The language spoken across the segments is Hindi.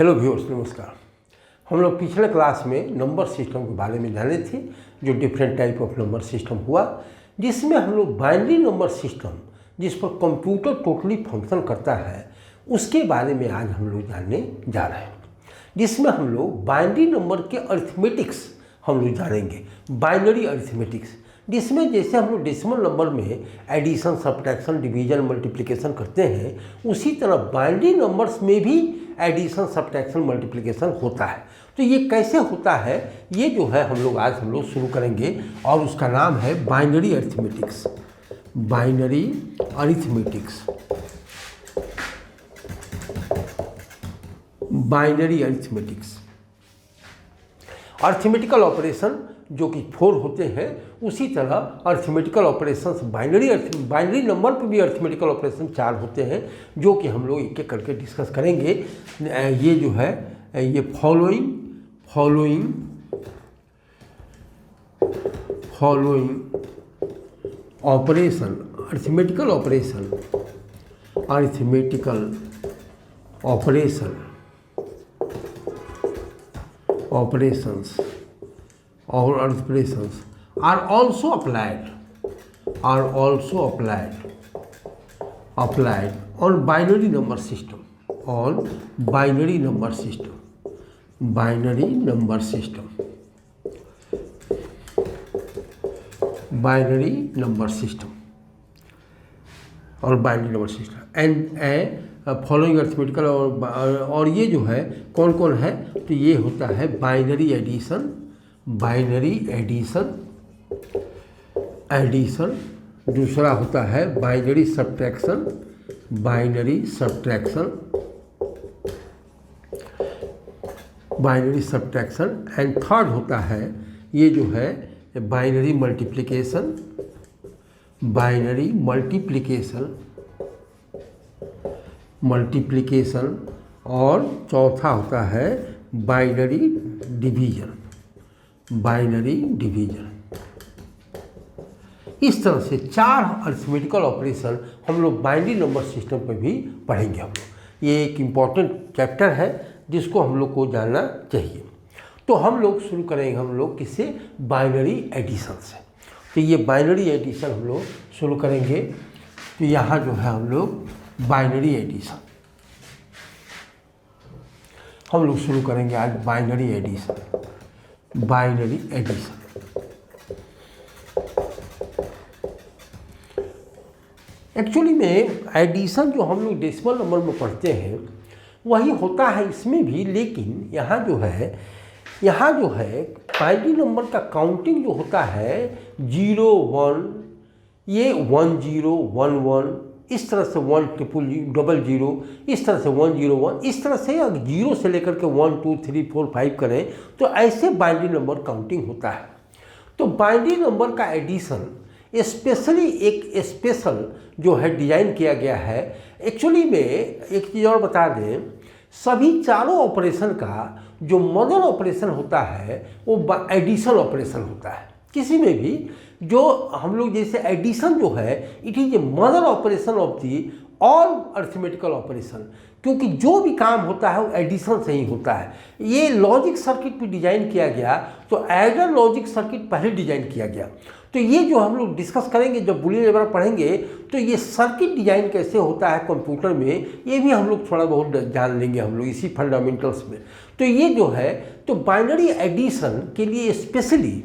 हेलो व्यूअर्स, नमस्कार। हम लोग पिछले क्लास में नंबर सिस्टम के बारे में जाने थे, जो different type of number system हुआ, जिसमें हम लोग बाइनरी नंबर सिस्टम जिस पर कंप्यूटर टोटली फंक्शन करता है उसके बारे में आज हम लोग जानने जा रहे हैं। जिसमें हम लोग बाइनरी नंबर के अरिथमेटिक्स हम लोग जानेंगे, बाइनरी अरिथमेटिक्स, जिसमें जैसे हम लोग डेसिमल नंबर में एडिशन, सब्ट्रैक्शन, डिवीजन, मल्टीप्लिकेशन करते हैं, उसी तरह बाइनरी नंबर्स में भी एडिशन, सब्ट्रैक्शन, मल्टीप्लिकेशन होता है। तो ये कैसे होता है, ये जो है हम लोग शुरू करेंगे और उसका नाम है binary arithmetics. Binary arithmetics, binary arithmetics, arithmetical operation जो कि 4 होते हैं, उसी तरह अरिथमेटिकल ऑपरेशंस बाइनरी नंबर पर भी अरिथमेटिकल ऑपरेशन 4 होते हैं, जो कि हम लोग एक एक करके डिस्कस करेंगे। ये जो है ये फॉलोइंग ऑपरेशन, अरिथमेटिकल ऑपरेशंस और operations are also applied on binary number system, binary number system और binary number system and following arithmetical. और ये जो है कौन कौन है, तो ये होता है बाइनरी एडिशन, दूसरा होता है बाइनरी सब्ट्रैक्शन एंड थर्ड होता है ये जो है बाइनरी मल्टीप्लिकेशन और चौथा होता है बाइनरी डिवीजन। इस तरह से 4 अरिथमेटिकल ऑपरेशन हम लोग बाइनरी नंबर सिस्टम पर भी पढ़ेंगे हम लोग। ये एक इम्पॉर्टेंट चैप्टर है जिसको हम लोग को जानना चाहिए। तो हम लोग शुरू करेंगे हम लोग किससे, बाइनरी एडिशन से। तो ये बाइनरी एडिशन हम लोग शुरू करेंगे। तो यहाँ जो है हम लोग बाइनरी एडिशन हम लोग शुरू करेंगे आज, बाइनरी एडिशन। एक्चुअली में एडिशन जो हम लोग डेसिमल नंबर में पढ़ते हैं वही होता है इसमें भी, लेकिन यहाँ जो है बाइनरी नंबर का काउंटिंग जो होता है 0 1, ये 1 0 1 1, इस तरह से 1 0 0, इस तरह से 1 0 1, इस तरह से अगर 0 से लेकर के 1 2 3 4 5 करें तो ऐसे बाइनरी नंबर काउंटिंग होता है। तो बाइनरी नंबर का एडिशन स्पेशली एक स्पेशल जो है डिज़ाइन किया गया है। एक्चुअली में एक चीज़ और बता दें, सभी चारों ऑपरेशन का जो मदर ऑपरेशन होता है वो एडिशन ऑपरेशन होता है। किसी में भी जो हम लोग जैसे एडिशन जो है, it is A mother operation of the all arithmetical operation, क्योंकि जो भी काम होता है वो एडिशन से ही होता है। ये लॉजिक सर्किट भी डिज़ाइन किया गया, तो एडर लॉजिक सर्किट पहले डिज़ाइन किया गया। तो ये जो हम लोग डिस्कस करेंगे जब बुलियन अलजेब्रा पढ़ेंगे, तो ये सर्किट डिज़ाइन कैसे होता है कंप्यूटर में, ये भी हम लोग थोड़ा बहुत जान लेंगे हम लोग इसी फंडामेंटल्स में। तो ये जो है, तो बाइनरी एडिशन के लिए स्पेशली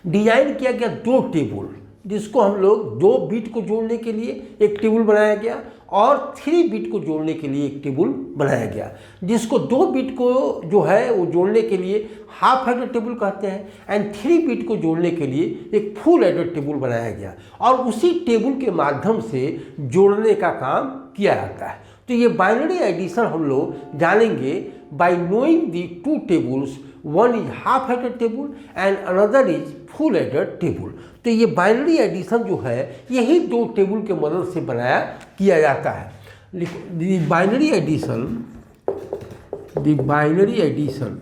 डिज़ाइन किया गया 2 टेबल, जिसको हम लोग 2 बिट को जोड़ने के लिए एक टेबल बनाया गया और 3 बिट को जोड़ने के लिए एक टेबल बनाया गया, जिसको 2 बिट को जो है वो जोड़ने के लिए हाफ एडर टेबल कहते हैं एंड 3 बिट को जोड़ने के लिए एक फुल एडर टेबल बनाया गया, और उसी टेबल के माध्यम से जोड़ने का काम किया जाता है। तो ये बाइनरी एडिशन हम लोग जानेंगे bye knowing the 2 tables, one is half adder table and another is full adder table। तो ये बाइनरी एडिशन जो है यही 2 टेबल के मदद से बनाया किया जाता है। बाइनरी एडिशन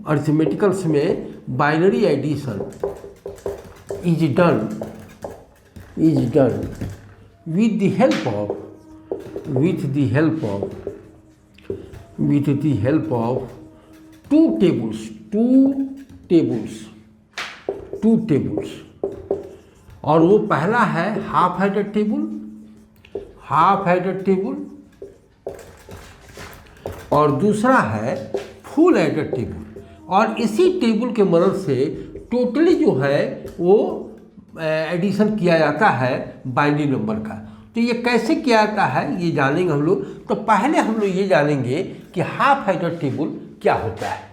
अरिथमेटिकल्स में binary addition is done with the help of with the help of two tables. और वो पहला है हाफ हेडेड टेबल और दूसरा है फुल हेडेड टेबल। और इसी टेबल के मदद से टोटली जो है वो एडिशन किया जाता है बाइनरी नंबर का। तो ये कैसे किया जाता है ये जानेंगे हम लोग। तो पहले हम लोग ये जानेंगे कि हाफ हेडेड टेबल क्या होता है।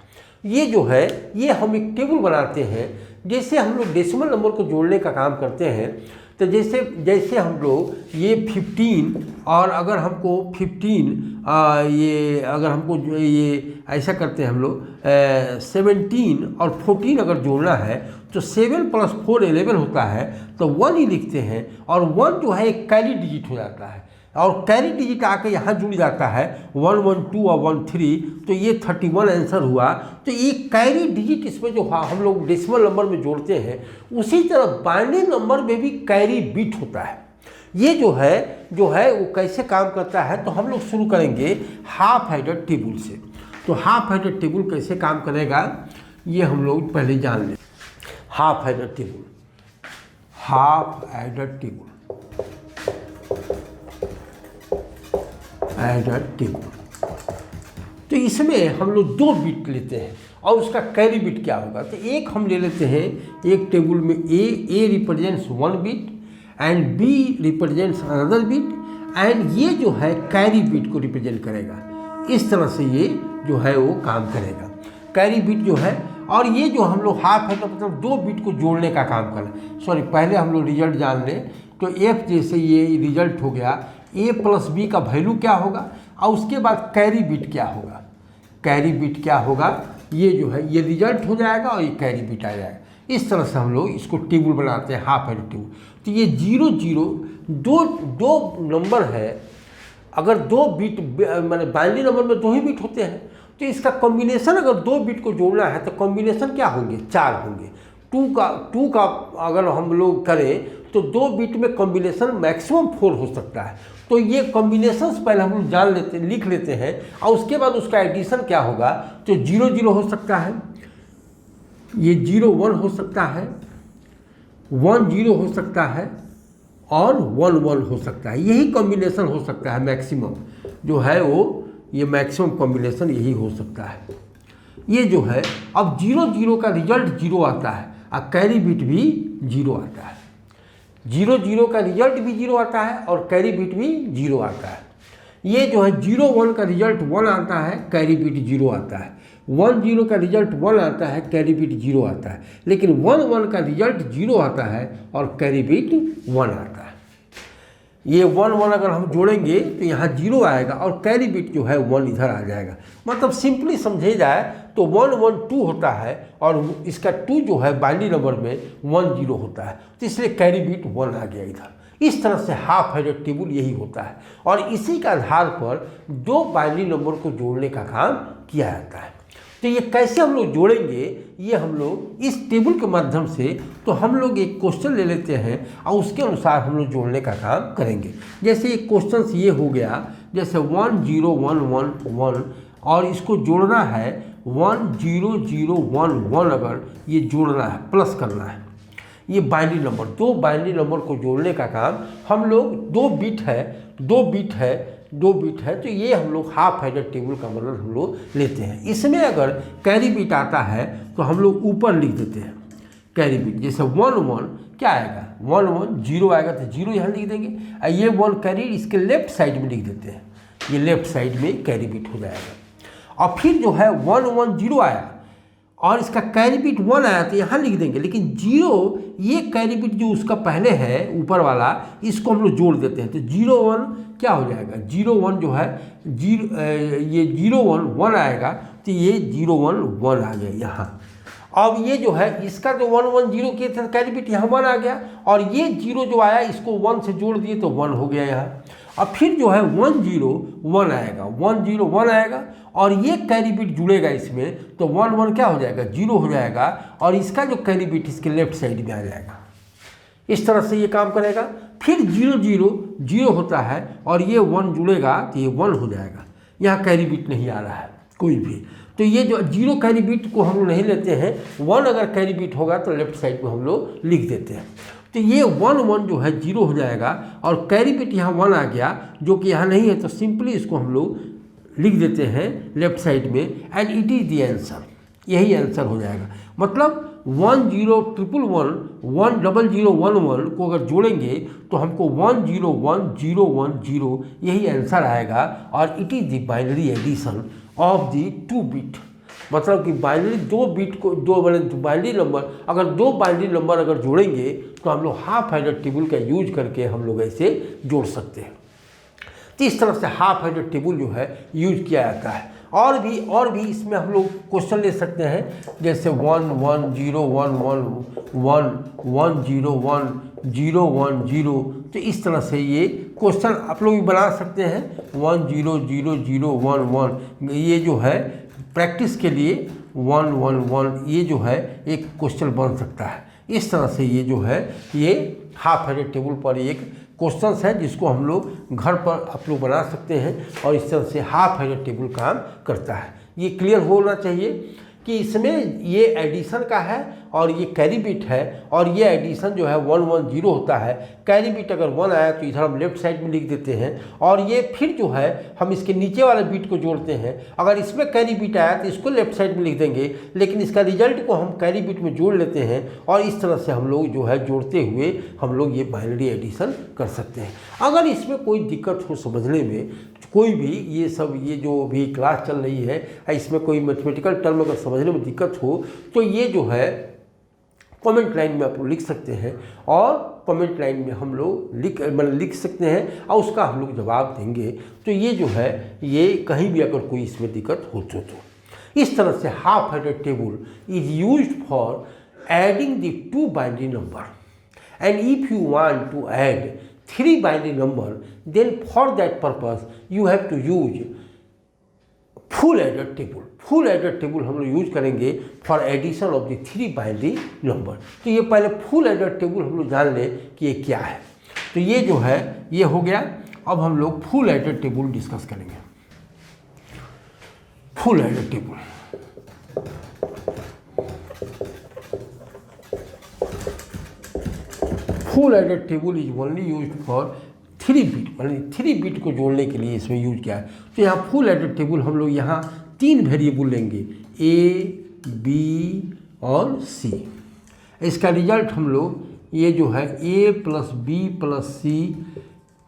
ये जो है ये हम एक टेबल बनाते हैं, जैसे हम लोग डेसिमल नंबर को जोड़ने का काम करते हैं। तो जैसे हम लोग ये 15 और अगर हमको 15 ये अगर हमको ये ऐसा करते हैं हम लोग 17 और 14 अगर जोड़ना है तो 7 + 4 11 होता है, तो 1 ही लिखते हैं। और 1 जो है एक कैरी डिजिट हो जाता है और कैरी डिजिट आकर यहाँ जुड़ जाता है 1 1 2 और 1 3, तो ये 31 आंसर हुआ। तो ये कैरी डिजिट इसमें जो हम लोग डेसिमल नंबर में जोड़ते हैं, उसी तरह बाइनरी नंबर में भी कैरी बिट होता है। ये जो है वो कैसे काम करता है, तो हम लोग शुरू करेंगे हाफ हेडेड टेबल से। तो हाफ हेडेड टेबल कैसे काम करेगा ये हम लोग पहले जान लें। हाफ हेडेड टेबल, तो इसमें हम लोग 2 बिट लेते हैं और उसका कैरी बिट क्या होगा। तो एक हम ले लेते हैं, एक टेबल में A represents 1 bit and B represents another bit, and ये जो है कैरी बिट को रिप्रेजेंट करेगा। इस तरह से ये जो है वो काम करेगा, कैरी बिट जो है। और ये जो हम लोग हाफ है तो मतलब 2 बिट को जोड़ने का काम करें। सॉरी, पहले हम लोग रिजल्ट जान लें। तो एफ जैसे ये रिजल्ट हो गया, ए प्लस बी का वैल्यू क्या होगा और उसके बाद कैरी बिट क्या होगा। कैरी बिट क्या होगा, ये जो है ये रिजल्ट हो जाएगा और ये कैरी बिट आ जाएगा। इस तरह से हम लोग इसको टेबल बनाते हैं, हाफ हेडेड टेबल। तो ये 0 0 दो नंबर है। अगर 2 बिट माने बाइनरी नंबर में 2 ही बिट होते हैं, तो इसका कॉम्बिनेशन अगर 2 बिट को जोड़ना है तो कॉम्बिनेशन क्या होंगे, 4 होंगे। 2 का अगर हम लोग करें तो 2 बिट में कॉम्बिनेशन मैक्सिमम 4 हो सकता है। तो ये कॉम्बिनेशंस पहले हम लोग लिख लेते हैं और उसके बाद उसका एडिशन क्या होगा। तो 0 0 हो सकता है, ये 0 1 हो सकता है, 1 0 हो सकता है और 1 1 हो सकता है। यही कॉम्बिनेशन हो सकता है मैक्सिमम जो है वो, ये मैक्सिमम कॉम्बिनेशन यही हो सकता है। ये जो है अब 0 0 का रिजल्ट 0 आता है और कैरी बिट भी 0 आता है। 0 0 का रिजल्ट भी 0 आता है और कैरी बिट भी 0 आता है। ये जो है 0 1 का रिजल्ट 1 आता है, कैरी बिट 0 आता है। 1 0 का रिजल्ट 1 आता है, कैरी बिट 0 आता है। लेकिन 1 1 का रिजल्ट 0 आता है और कैरी बिट 1 आता है। ये 1 1 अगर हम जोड़ेंगे तो यहाँ 0 आएगा और कैरी बिट जो है 1 इधर आ जाएगा। मतलब सिंपली समझे जाए तो 1 1 2 होता है और इसका 2 जो है बाइनरी नंबर में 1 0 होता है, तो इसलिए कैरी बिट 1 आ गया इधर। इस तरह से हाफ हेडेड टेबल यही होता है और इसी के आधार पर 2 बाइनरी नंबर को जोड़ने का काम किया जाता है। तो ये कैसे हम लोग जोड़ेंगे, ये हम लोग इस टेबल के माध्यम से, तो हम लोग एक क्वेश्चन ले लेते हैं और उसके अनुसार हम लोग जोड़ने का काम करेंगे। जैसे एक क्वेश्चन ये हो गया, जैसे 1 0 1 1 1 और इसको जोड़ना है 1 0 0 1 1, अगर ये जोड़ना है, प्लस करना है, ये बाइनरी नंबर, 2 बाइनरी नंबर को जोड़ने का काम हम लोग 2 बिट है, तो ये हम लोग हाफ हेडेड टेबल का मतलब हम लोग लेते हैं। इसमें अगर कैरी बिट आता है तो हम लोग ऊपर लिख देते हैं कैरी बिट। जैसे 1 1 क्या आएगा, 1 1 0 आएगा तो 0 यहाँ लिख देंगे और ये 1 कैरी इसके लेफ्ट साइड में लिख देते हैं, ये लेफ्ट साइड में कैरी बिट हो जाएगा। और फिर जो है 1 1 0 आया और इसका कैरी बिट 1 आया तो यहाँ लिख देंगे, लेकिन 0 ये कैरी बिट जो उसका पहले है ऊपर वाला, इसको हम लोग जोड़ देते हैं। तो 0 1 क्या हो जाएगा, 0 1 जो है ये 0 1 1 आएगा, तो ये 0 1 1 आ गया यहाँ। अब ये जो है इसका जो 1 1 0 किए थे कैरी बिट यहाँ 1 आ गया और ये 0 जो आया इसको 1 से जोड़ दिए तो 1 हो गया यहाँ। और फिर जो है 1 0 1 आएगा, 1 0 1 आएगा और ये कैरी बिट जुड़ेगा इसमें, तो 1 1 क्या हो जाएगा, 0 हो जाएगा और इसका जो कैरी बिट इसके लेफ्ट साइड में आ जाएगा। इस तरह से ये काम करेगा। फिर 0 0 0 होता है और ये 1 जुड़ेगा तो ये 1 हो जाएगा। यहाँ कैरी बिट नहीं आ रहा है कोई भी, तो ये जो 0 कैरी बिट को हम लोग नहीं लेते हैं, 1 अगर कैरी बिट होगा तो लेफ्ट साइड में हम लोग लिख देते हैं। तो ये 1 1 जो है 0 हो जाएगा और कैरी बिट यहाँ 1 आ गया जो कि यहाँ नहीं है, तो सिंपली इसको हम लोग लिख देते हैं लेफ्ट साइड में and it is the answer, यही आंसर हो जाएगा। मतलब 1 0 1 1 1 0 0 1 1 को अगर जोड़ेंगे तो हमको 1 0 1 0 1 0 यही आंसर आएगा और it is the binary addition of the 2 bit. मतलब कि बाइनरी 2 बिट को बाइनरी नंबर अगर 2 बाइनरी नंबर अगर जोड़ेंगे तो हम लोग हाफ एडर टेबल का यूज करके हम लोग ऐसे जोड़ सकते हैं। तो इस तरह से हाफ एडर टेबल जो है यूज किया जाता है। और भी इसमें हम लोग क्वेश्चन ले सकते हैं, जैसे 1 1 0 1 1 1 1 0 1 0 1 0। तो इस तरह से ये क्वेश्चन आप लोग भी बना सकते हैं। 1 0 0 0 1 1 ये जो है प्रैक्टिस के लिए 1 1 1 ये जो है एक क्वेश्चन बन सकता है। इस तरह से ये जो है ये हाफ एडर टेबल पर एक क्वेश्चंस है जिसको हम लोग घर पर आप लोग बना सकते हैं और इस तरह से हाफ एडर टेबल काम करता है। ये क्लियर होना चाहिए कि इसमें ये एडिशन का है और ये कैरी बिट है और ये एडिशन जो है 1 1 0 होता है। कैरी बिट अगर 1 आया तो इधर हम लेफ्ट साइड में लिख देते हैं और ये फिर जो है हम इसके नीचे वाले बिट को जोड़ते हैं। अगर इसमें कैरी बिट आया तो इसको लेफ्ट साइड में लिख देंगे, लेकिन इसका रिजल्ट को हम कैरी बिट में जोड़ लेते हैं और इस तरह से हम लोग जो है जोड़ते हुए हम लोग ये बाइनरी एडिशन कर सकते हैं। अगर इसमें कोई दिक्कत हो समझने में, कोई भी ये जो भी क्लास चल रही है इसमें कोई मैथमेटिकल टर्म अगर समझने में दिक्कत हो तो ये जो है कमेंट लाइन में आप लोग लिख सकते हैं और कमेंट लाइन में हम लोग लिख सकते हैं और उसका हम लोग जवाब देंगे। तो ये जो है ये कहीं भी अगर कोई इसमें दिक्कत हो तो इस तरह से half adder table is used for adding the 2 binary number and if you want to add 3 binary number then for that purpose you have to use full adder table। Full adder table हम लोग यूज करेंगे for addition of the 3 binary number. तो ये पहले फुल एडर टेबल हम लोग जान लें कि ये क्या है। तो ये जो है ये हो गया। अब हम लोग फुल एडर टेबल डिस्कस करेंगे। Full adder table full adder table is only used for 3 bit, मतलब 3 बिट को जोड़ने के लिए इसमें यूज किया है। तो यहाँ फुल एडर टेबल हम लोग यहाँ 3 वेरिएबल लेंगे A, B और C। इसका रिजल्ट हम लोग ये जो है A + B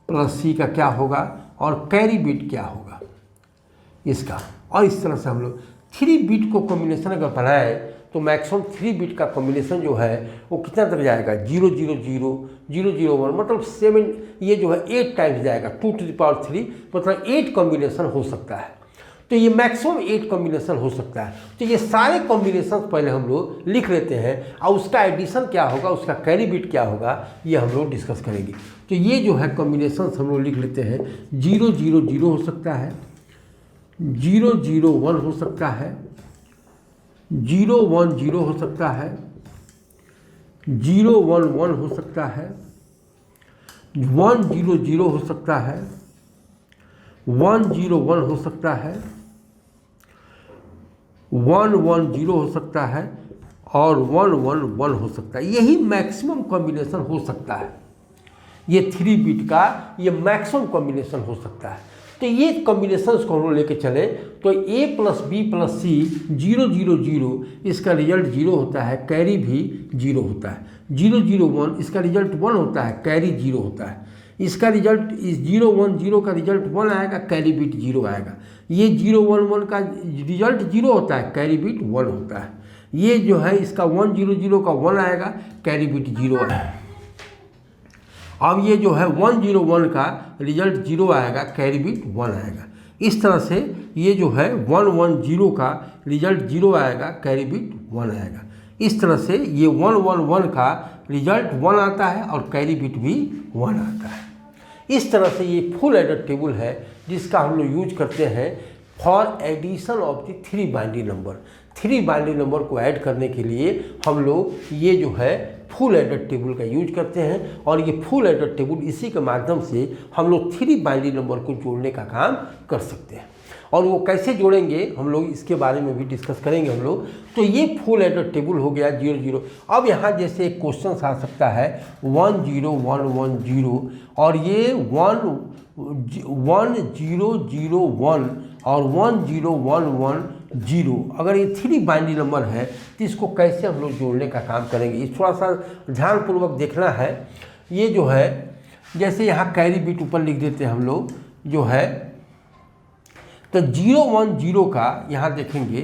+ C का क्या होगा और कैरी बिट क्या होगा इसका। और इस तरह से हम लोग 3 बिट को कॉम्बिनेशन अगर बनाए तो मैक्सिमम 3 बिट का कॉम्बिनेशन जो है वो कितना तक जाएगा 0 0 0 0 0 1, मतलब 7 ये जो है 8 टाइम्स जाएगा 2 to the power 3, मतलब 8 कॉम्बिनेशन हो सकता है। तो ये मैक्सिमम 8 कॉम्बिनेशन हो सकता है। तो ये सारे कॉम्बिनेशन पहले हम लोग लिख लेते हैं और उसका एडिशन क्या होगा, उसका कैरी बिट क्या होगा, ये हम लोग डिस्कस करेंगे। तो ये जो है कॉम्बिनेशन हम लोग लिख लेते हैं। 0 0 0 हो सकता है, 0 0 1 हो सकता है, 0 1 0 हो सकता है, 0 1 1 हो सकता है, 1 0 0 हो सकता है, 1 0 1 हो सकता है, 1 1 0 हो सकता है और 1 1 1 हो सकता है। यही मैक्सिमम कॉम्बिनेशन हो सकता है। ये 3 बिट का ये मैक्सिमम कॉम्बिनेशन हो सकता है। तो ये कॉम्बिनेशंस को हम लोग लेके चले तो A + B + C 0 0 0 इसका रिजल्ट 0 होता है, कैरी भी 0 होता है। 0 0 1 इसका रिजल्ट 1 होता है, कैरी 0 होता है। इसका रिजल्ट इस 0 1 0 का रिजल्ट 1 आएगा, कैरी बिट 0 आएगा। ये 0 1 1 का रिजल्ट 0 होता है, कैरी बिट 1 होता है। ये जो है इसका 1 0 0 का 1 आएगा, कैरी बिट 0 आएगा। अब ये जो है 1 0 1 का रिजल्ट 0 आएगा, कैरी बिट 1 आएगा। इस तरह से ये जो है 1 1 0 का रिजल्ट 0 आएगा, कैरी बिट 1 आएगा। इस तरह से ये 1 1 1 का रिजल्ट 1 आता है और कैरी बिट भी 1 आता है। इस तरह से ये फुल एडर टेबल है जिसका हम लोग यूज करते हैं for addition of the 3 binary number. 3 binary number को ऐड करने के लिए हम लोग ये जो है फुल एडर टेबल का यूज करते हैं और ये फुल एडर टेबल इसी के माध्यम से हम लोग 3 बाइनरी नंबर को जोड़ने का काम कर सकते हैं। और वो कैसे जोड़ेंगे हम लोग इसके बारे में भी डिस्कस करेंगे हम लोग। तो ये फुल एडर टेबल हो गया 0 0। अब यहाँ जैसे एक क्वेश्चन आ सकता है 1 0 1 1 0 और ये 1 0 0 1 और 1 0 1 1 0। अगर ये 3 बाइनरी नंबर है तो इसको कैसे हम लोग जोड़ने का काम करेंगे, ये थोड़ा सा ध्यानपूर्वक देखना है। ये जो है जैसे यहाँ कैरी बिट ऊपर लिख देते हैं हम लोग जो है, तो 0 1 0 का यहाँ देखेंगे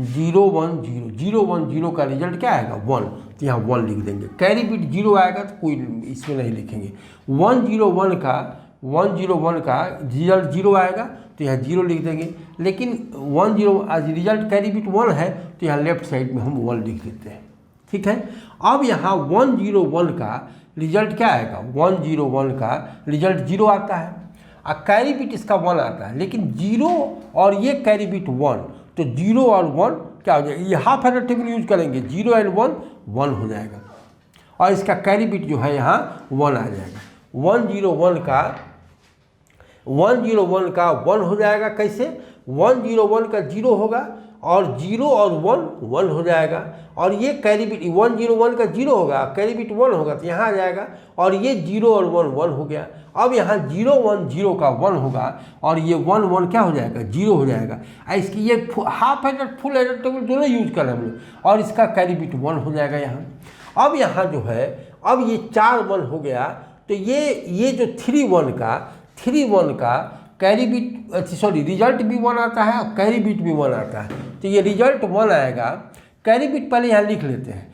0 1 0 0 1 0 का रिजल्ट क्या आएगा 1, तो यहाँ 1 लिख देंगे। कैरी बिट 0 आएगा तो कोई इसमें नहीं लिखेंगे। 1 0 1 का रिजल्ट 0 आएगा तो यहाँ 0 लिख देंगे। लेकिन 1 0 आज रिजल्ट कैरी बिट 1 है तो यहाँ लेफ्ट साइड में हम 1 लिख देते हैं, ठीक है। अब यहाँ 1 0 1 का रिजल्ट क्या आएगा, 1 0 1 का रिजल्ट 0 आता है और कैरी बिट इसका 1 आता है। लेकिन 0 और ये कैरी बिट 1, तो 0 और 1 क्या हो जाएगा, ये हाफ एडर टेबल यूज करेंगे, 0 एंड 1 1 हो जाएगा और इसका कैरी बिट जो है यहाँ 1 आ जाएगा। 1 0 1 का 1 हो जाएगा। कैसे 1 0 1 का 0 होगा और 0 और 1 1 हो जाएगा और ये कैरी बिट 1 0 1 का 0 होगा, कैरी बिट 1 होगा तो यहाँ आ जाएगा और ये 0 और 1 1 हो गया। अब यहाँ 0 1 0 का 1 होगा और ये 1 1 क्या हो जाएगा 0 हो जाएगा। इसकी ये half adder full adder table दोनों यूज करें हम लोग और इसका कैरी बिट 1 हो जाएगा यहाँ। अब यहाँ जो है अब ये 4 1 हो गया तो ये जो 3 1 का कैरी बिट सॉरी रिजल्ट भी 1 आता है और कैरी बिट भी 1 आता है। तो ये रिजल्ट 1 आएगा, कैरी बिट पहले यहाँ लिख लेते हैं।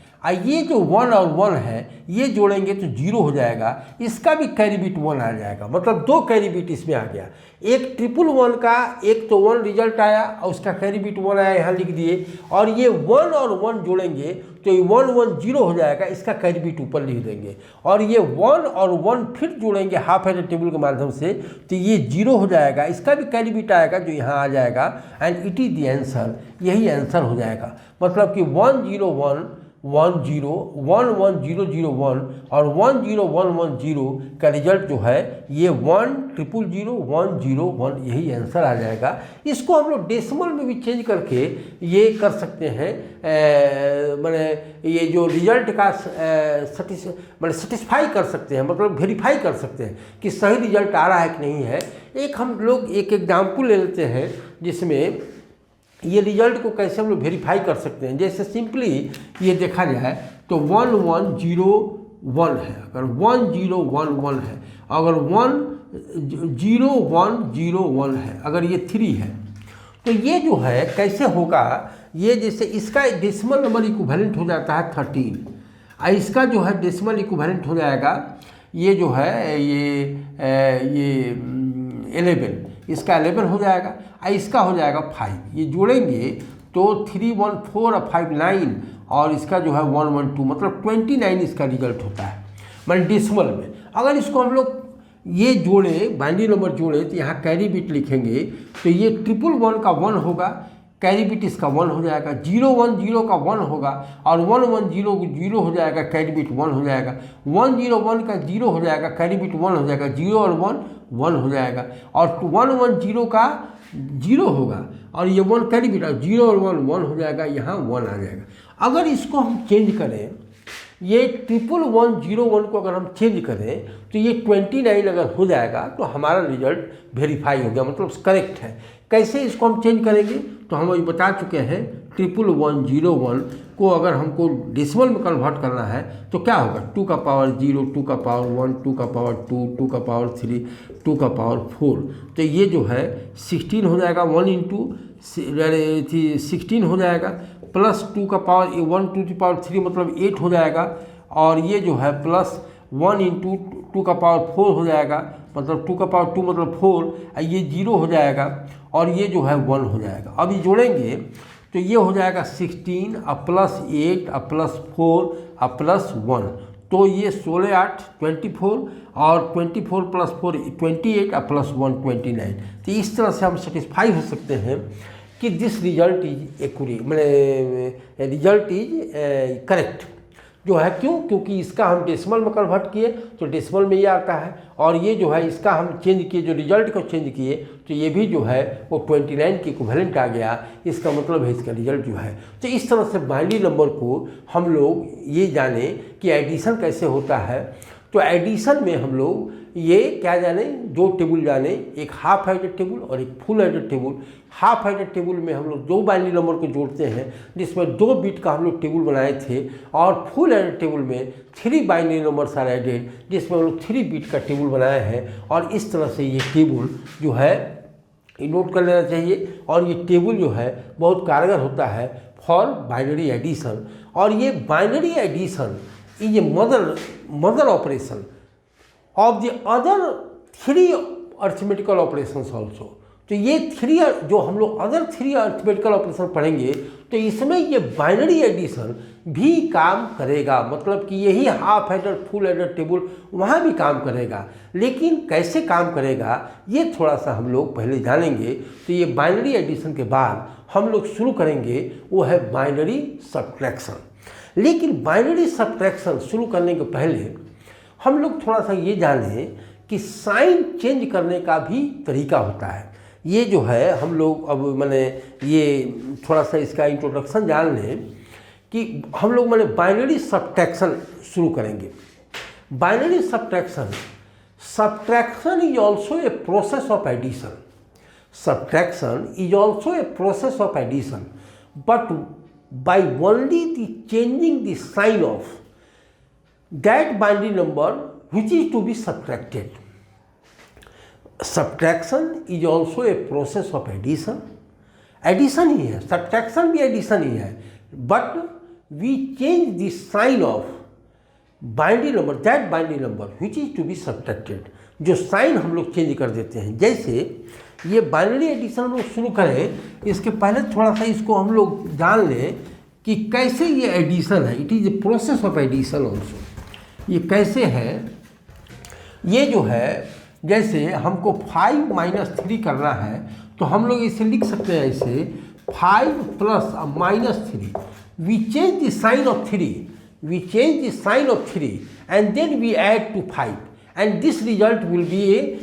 ये जो 1 और 1 है ये जोड़ेंगे तो 0 हो जाएगा, इसका भी कैरी बिट 1 आ जाएगा, मतलब 2 कैरी बिट इसमें आ गया। एक 1 1 का एक तो 1 रिजल्ट आया और उसका कैरी बिट 1 आया, यहाँ लिख दिए। और ये 1 और 1 जोड़ेंगे तो ये 1 1 0 हो जाएगा, इसका कैरी बिट ऊपर लिख देंगे। और ये 1 और 1 फिर जोड़ेंगे हाफ एडर टेबल के माध्यम से तो ये 0 हो जाएगा, इसका भी कैरी बिट आएगा जो यहाँ आ जाएगा। And it is the answer, यही आंसर हो जाएगा। मतलब कि 1 0 1 1 0 1 1 0 0 1 और 1 0 1 1 0 का रिजल्ट जो है ये 1 0 0 1 0 1, यही आंसर आ जाएगा। इसको हम लोग डेसिमल में भी चेंज करके ये कर सकते हैं, मैंने ये जो रिजल्ट का सेटिस्फाई कर सकते हैं, मतलब वेरीफाई कर सकते हैं कि सही रिजल्ट आ रहा है कि नहीं है। एक हम लोग एक एग्जाम्पल ले लेते हैं जिसमें ये रिजल्ट को कैसे हम लोग वेरीफाई कर सकते हैं। जैसे सिंपली ये देखा जाए तो 1 1 0 1 है, अगर 1 0 1 1 है, अगर 1 0 1 0 1 है, अगर ये 3 है तो ये जो है कैसे होगा, ये जैसे इसका डेसिमल नंबर इक्विवेलेंट हो जाता है 13 और इसका जो है डेसिमल इक्विवेलेंट हो जाएगा ये जो है ये 11, इसका 11 हो जाएगा और इसका हो जाएगा 5। ये जोड़ेंगे तो 3 1 4 और 5 9 और इसका जो है 1 1 2, मतलब 29 इसका रिजल्ट होता है, मतलब डेसिमल में। अगर इसको हम लोग ये जोड़े बाइनरी नंबर जोड़े तो यहाँ कैरी बिट लिखेंगे तो ये 1 1 का 1 होगा, कैरी बिट इसका 1 हो जाएगा। 0 1 0 का 1 होगा और 1 1 0 0 हो जाएगा, कैरी बिट 1 हो जाएगा। 1 0 1 का 0 हो जाएगा, कैरी बिट 1 हो जाएगा। 0 और 1 1 हो जाएगा और 1 1 0 का 0 होगा और ये 1 कैरी बिट 0 और 1 1 हो जाएगा, यहाँ 1 आ जाएगा। अगर इसको हम चेंज करें, ये 1 1 0 1 को अगर हम चेंज करें तो ये 29 अगर हो जाएगा तो हमारा रिजल्ट वेरीफाई हो गया, मतलब करेक्ट है। कैसे इसको हम चेंज करेंगे तो हम अभी बता चुके हैं 1 1 0 1 को अगर हमको डेसिमल में कन्वर्ट करना है तो क्या होगा 2 का पावर 0 2 का पावर 1 2 का पावर 2 2 का पावर 3 2 का पावर 4, तो ये जो है 16 हो जाएगा। 1 इंटू 16 हो जाएगा प्लस 2 का पावर 1 2 की पावर 3 मतलब 8 हो जाएगा और ये जो है प्लस 1 इंटू 2 का पावर 4 हो जाएगा, मतलब 2 का पावर 2 मतलब 4, ये 0 हो जाएगा और ये जो है 1 हो जाएगा। अब ये जोड़ेंगे तो ये हो जाएगा 16 और प्लस 8 और प्लस 4 और प्लस 1, तो ये 16 8 24 और 24 प्लस 4 28 और प्लस 1 29। तो इस तरह से हम सेटिस्फाई हो सकते हैं कि दिस रिजल्ट इज एक्यूरेट, मैंने रिजल्ट इज करेक्ट। जो है क्यों, क्योंकि इसका हम डेसिमल में कन्वर्ट किए तो डेसिमल में ये आता है, और ये जो है इसका हम चेंज किए, जो रिजल्ट को चेंज किए तो ये भी जो है वो 29 के इक्विवेलेंट आ गया। इसका मतलब है इसका रिजल्ट जो है। तो इस तरह से बाइनरी नंबर को हम लोग ये जाने कि एडिशन कैसे होता है। तो एडिशन में हम लोग ये क्या जाने, दो टेबल जाने, एक हाफ एडेड टेबल और एक full adder table. Half adder table में हम लोग दो बाइनरी नंबर को जोड़ते हैं, जिसमें 2 बिट का हम लोग टेबल बनाए थे, और फुल एडेड टेबल में 3 बाइनरी नंबर्स आर एडेड, जिसमें हम लोग 3 बिट का टेबल बनाए हैं। और इस तरह से ये टेबल जो है नोट कर लेना चाहिए, और ये टेबल जो है बहुत कारगर होता है फॉर बाइनरी एडिशन। और ये binary addition is a mother operation of the other 3 arithmetical operations also. तो ये 3 जो हम लोग अदर 3 अर्थमेटिकल ऑपरेशन पढ़ेंगे तो इसमें ये बाइनरी एडिशन भी काम करेगा। मतलब कि यही half adder full adder table वहाँ भी काम करेगा, लेकिन कैसे काम करेगा ये थोड़ा सा हम लोग पहले जानेंगे। तो ये बाइनरी एडिशन के बाद हम लोग शुरू करेंगे वो है बाइनरी सब्ट्रैक्शन। लेकिन बाइनरी सब्ट्रैक्शन शुरू करने के पहले हम लोग थोड़ा सा ये जानें कि साइन चेंज करने का भी तरीका होता है। ये जो है हम लोग अब मैंने ये थोड़ा सा इसका इंट्रोडक्शन जान लें कि हम लोग मैंने बाइनरी सब्ट्रैक्शन शुरू करेंगे। Binary subtraction is also a process of addition. Subtraction is also a process of addition, but by only the changing the sign of that binary number which is to be subtracted. Subtraction is also a process of addition. Addition ही है, subtraction भी addition ही है, but we change the sign of binary number, that binary number which is to be subtracted. जो साइन हम लोग चेंज कर देते हैं। जैसे ये बाइनरी एडिशन हम लोग शुरू करें, इसके पहले थोड़ा सा इसको हम लोग जान लें कि कैसे ये एडिशन है। It is a process of addition also. ये कैसे है, ये जो है जैसे हमको 5 - 3 करना है तो हम लोग इसे लिख सकते हैं ऐसे 5 + -3। We change the sign of 3, we change the sign of 3 and then we add to 5 and this result will be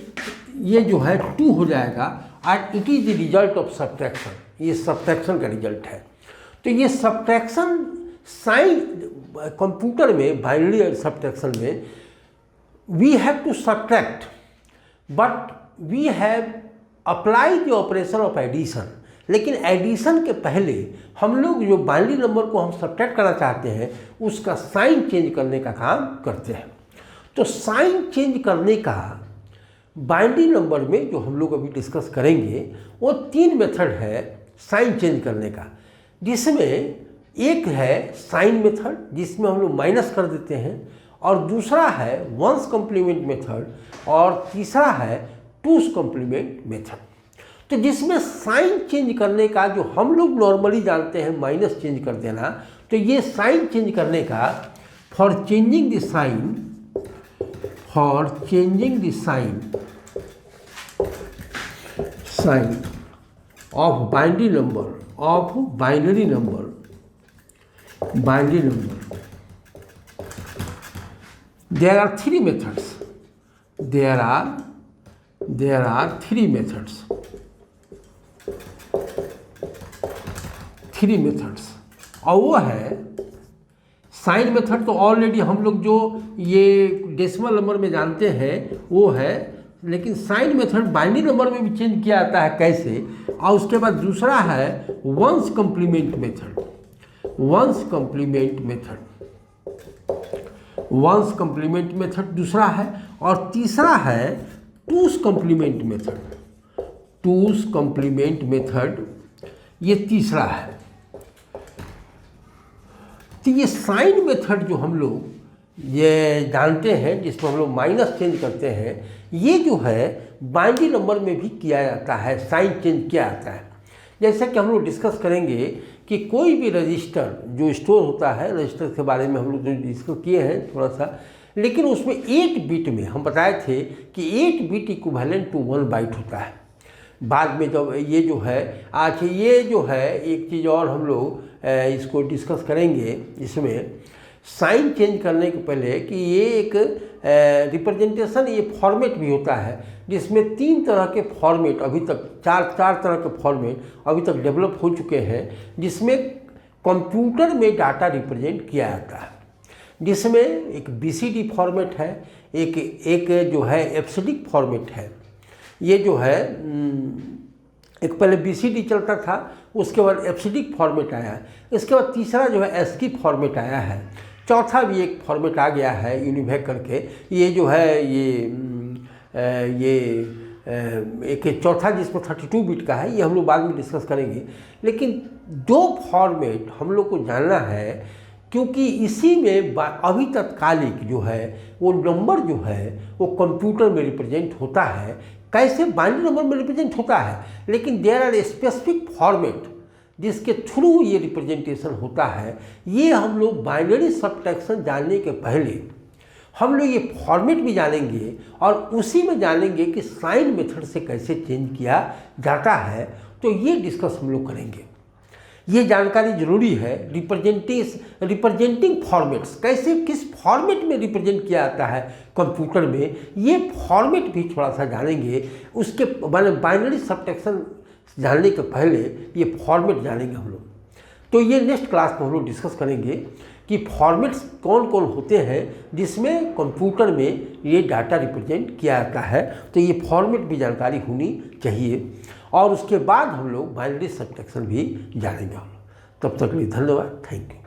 ये जो है 2 हो जाएगा, and it is the result of subtraction. ये सब्ट्रैक्शन का रिजल्ट है। तो ये सब्ट्रैक्शन साइन कंप्यूटर में बाइनरी सब्ट्रैक्शन में we have to subtract, but we have apply the operation of addition. लेकिन एडिशन के पहले हम लोग जो बाइनरी नंबर को हम सब्ट्रैक्ट करना चाहते हैं उसका साइन चेंज करने का काम करते हैं। तो साइन चेंज करने का बाइनरी नंबर में जो हम लोग अभी डिस्कस करेंगे वो 3 मेथड है साइन चेंज करने का, जिसमें एक है साइन मेथड जिसमें हम लोग माइनस कर देते हैं, और दूसरा है वंस कॉम्प्लीमेंट मेथड, और तीसरा है टूस कॉम्प्लीमेंट मेथड। तो जिसमें साइन चेंज करने का जो हम लोग नॉर्मली जानते हैं माइनस चेंज कर देना, तो ये साइन चेंज करने का for changing the sign of binary number there are 3 methods. There are 3 methods. 3 methods और वो है साइन मेथड। तो ऑलरेडी हम लोग जो ये डेसिमल नंबर में जानते हैं वो है, लेकिन साइन मेथड बाइनरी नंबर में भी चेंज किया जाता है कैसे। और उसके बाद दूसरा है one's complement method. One's complement method दूसरा है, और तीसरा है टूस कॉम्प्लीमेंट मेथड। ये तीसरा है। तो ये साइन मेथड जो हम लोग ये जानते हैं जिसमें हम लोग माइनस चेंज करते हैं, ये जो है बाइनरी नंबर में भी किया जाता है, साइन चेंज किया जाता है। जैसे कि हम लोग डिस्कस करेंगे कि कोई भी रजिस्टर जो स्टोर होता है, रजिस्टर के बारे में हम लोग जो डिस्कस किए हैं थोड़ा सा, लेकिन उसमें 8 बिट में हम बताए थे कि 8 बिट इक्विवेलेंट टू 1 बाइट होता है। बाद में जब ये जो है ये जो है एक चीज़ और हम लोग इसको डिस्कस करेंगे इसमें साइन चेंज करने के पहले कि ये एक रिप्रेजेंटेशन, ये फॉर्मेट भी होता है जिसमें 3 तरह के फॉर्मेट अभी तक, चार तरह के फॉर्मेट अभी तक डेवलप हो चुके हैं, जिसमें कंप्यूटर में डाटा रिप्रेजेंट किया जाता है, जिसमें एक BCD फॉर्मेट है, एक जो है एब्सिडिक फॉर्मेट है। ये जो है एक पहले BCD चलता था, उसके बाद एब्सिडिक फॉर्मेट आया, इसके बाद तीसरा जो है ASCII फॉर्मेट आया है, चौथा भी एक फॉर्मेट आ गया है यूनिवैक करके। ये जो है ये एक चौथा जिसमें 32 बिट का है, ये हम लोग बाद में डिस्कस करेंगे। लेकिन 2 फॉर्मेट हम लोग को जानना है, क्योंकि इसी में अभी तत्कालिक जो है वो नंबर जो है वो कंप्यूटर में रिप्रेजेंट होता है। कैसे? बाइनरी नंबर में रिप्रेजेंट होता है, लेकिन देयर आर स्पेसिफिक फॉर्मेट जिसके थ्रू ये रिप्रेजेंटेशन होता है। ये हम लोग बाइनरी सब्ट्रैक्शन जानने के पहले हम लोग ये फॉर्मेट भी जानेंगे और उसी में जानेंगे कि साइन मेथड से कैसे चेंज किया जाता है। तो ये डिस्कस हम लोग करेंगे। ये जानकारी जरूरी है। रिप्रेजेंटिंग फॉर्मेट्स, कैसे किस फॉर्मेट में रिप्रेजेंट किया जाता है कंप्यूटर में, ये फॉर्मेट भी थोड़ा सा जानेंगे। उसके बाइनरी सब्ट्रैक्शन जानने के पहले ये फॉर्मेट जानेंगे हम लोग। तो ये नेक्स्ट क्लास में हम लोग डिस्कस करेंगे कि फॉर्मेट्स कौन कौन होते हैं जिसमें कंप्यूटर में ये डाटा रिप्रेजेंट किया जाता है। तो ये फॉर्मेट भी जानकारी होनी चाहिए, और उसके बाद हम लोग बाइनरी सब्ट्रैक्शन भी जानेंगे हम लोग। तब तक के लिए धन्यवाद, थैंक यू।